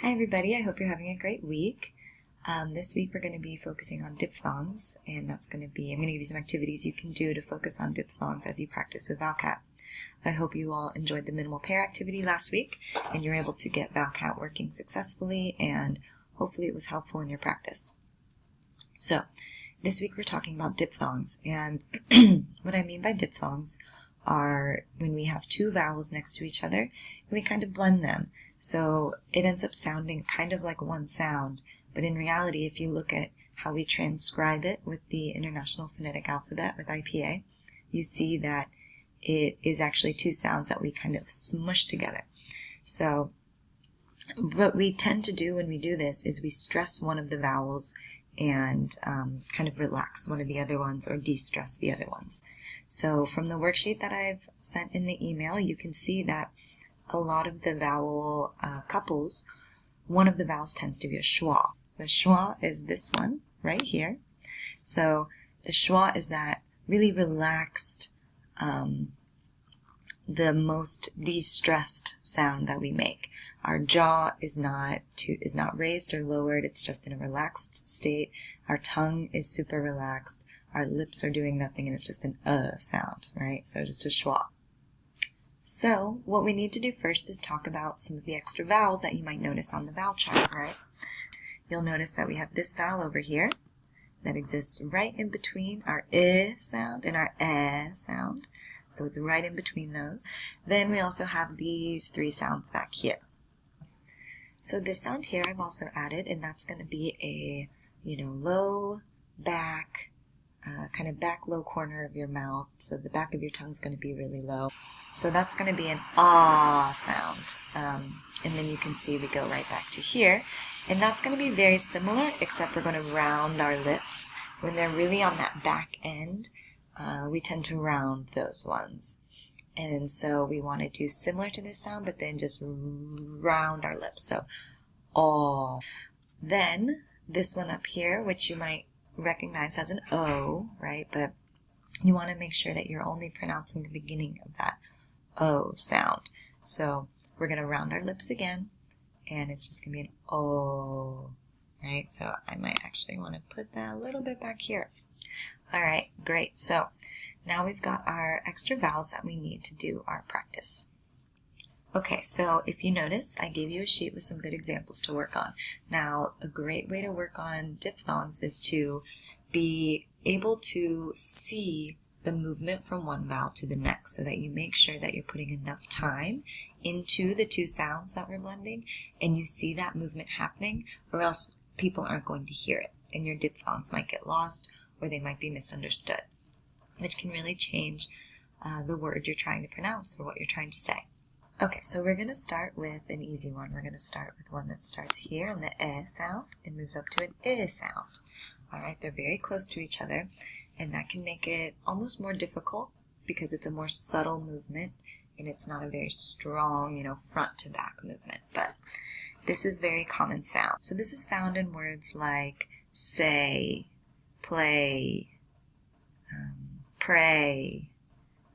Hi everybody, I hope you're having a great week. This week we're going to be focusing on diphthongs, and I'm going to give you some activities you can do to focus on diphthongs as you practice with VowelCat. I hope you all enjoyed the minimal pair activity last week and you're able to get VowelCat working successfully, and hopefully it was helpful in your practice. So, this week we're talking about diphthongs, and what I mean by diphthongs are when we have two vowels next to each other and we kind of blend them. So it ends up sounding kind of like one sound, but in reality, if you look at how we transcribe it with the International Phonetic Alphabet with IPA, you see that it is actually two sounds that we kind of smush together. So what we tend to do when we do this is we stress one of the vowels and kind of relax one of the other ones or de-stress the other ones. So from the worksheet that I've sent in the email, you can see that a lot of the vowel couples, one of the vowels tends to be a schwa. The schwa is this one right here. So the schwa is that really relaxed, the most de-stressed sound that we make. Our jaw is not raised or lowered, it's just in a relaxed state. Our tongue is super relaxed. Our lips are doing nothing and it's just an sound, right? So just a schwa. So what we need to do first is talk about some of the extra vowels that you might notice on the vowel chart, right? You'll notice that we have this vowel over here that exists right in between our I sound and our sound. So it's right in between those. Then we also have these three sounds back here. So this sound here I've also added, and that's going to be a, low back, kind of back low corner of your mouth. So the back of your tongue is going to be really low. So that's going to be an ah sound. And then you can see we go right back to here. And that's going to be very similar, except we're going to round our lips. When they're really on that back end, we tend to round those ones. And so we want to do similar to this sound, but then just round our lips. So, oh. Then this one up here, which you might recognize as an O, right? But you want to make sure that you're only pronouncing the beginning of that O sound. So we're going to round our lips again, and it's just going to be an O, right? So I might actually want to put that a little bit back here. All right, great. So now we've got our extra vowels that we need to do our practice. Okay, so if you notice, I gave you a sheet with some good examples to work on. Now, a great way to work on diphthongs is to be able to see the movement from one vowel to the next, so that you make sure that you're putting enough time into the two sounds that we're blending and you see that movement happening, or else people aren't going to hear it and your diphthongs might get lost or they might be misunderstood, which can really change the word you're trying to pronounce or what you're trying to say. Okay, so we're going to start with an easy one. We're going to start with one that starts here on the sound and moves up to an I sound. Alright, they're very close to each other, and that can make it almost more difficult because it's a more subtle movement and it's not a very strong, front to back movement. But this is very common sound. So this is found in words like say, play, pray,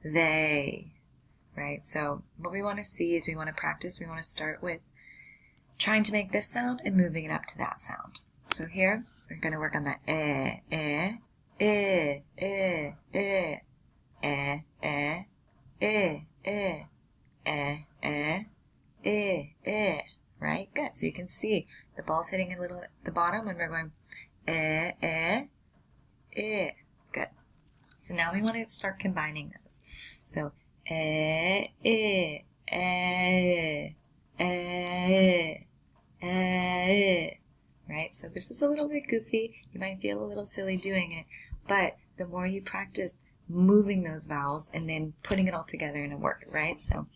they, right? So what we want to see is we want to practice. We want to start with trying to make this sound and moving it up to that sound. So here we're going to work on that right? Good. So you can see the ball's hitting a little at the bottom and we're going Good. So now we want to start combining those. So right? So this is a little bit goofy. You might feel a little silly doing it, but the more you practice moving those vowels and then putting it all together in a word, right? So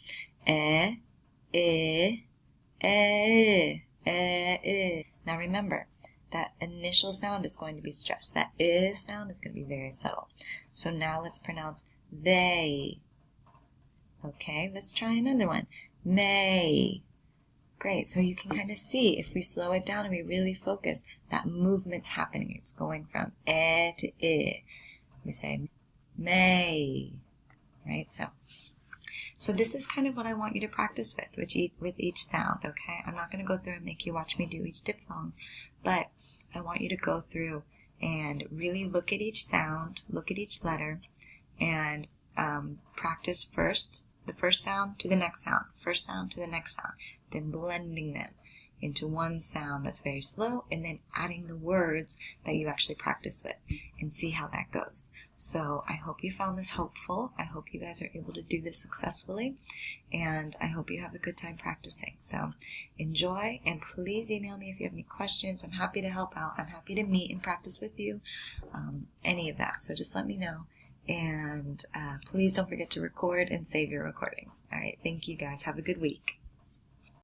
Now remember, that initial sound is going to be stretched. That I sound is going to be very subtle. So now let's pronounce they. Okay, let's try another one. May. Great, so you can kind of see if we slow it down and we really focus, that movement's happening. It's going from to I. We say may, right? So So this is kind of what I want you to practice with each sound, okay? I'm not going to go through and make you watch me do each diphthong, but I want you to go through and really look at each sound, look at each letter, and practice first the first sound to the next sound, first sound to the next sound, then blending them into one sound that's very slow, and then adding the words that you actually practice with, and see how that goes. So I hope you found this helpful. I hope you guys are able to do this successfully, and I hope you have a good time practicing. So enjoy, and please email me if you have any questions. I'm happy to help out. I'm happy to meet and practice with you, any of that. So just let me know, and please don't forget to record and save your recordings. All right, thank you guys. Have a good week.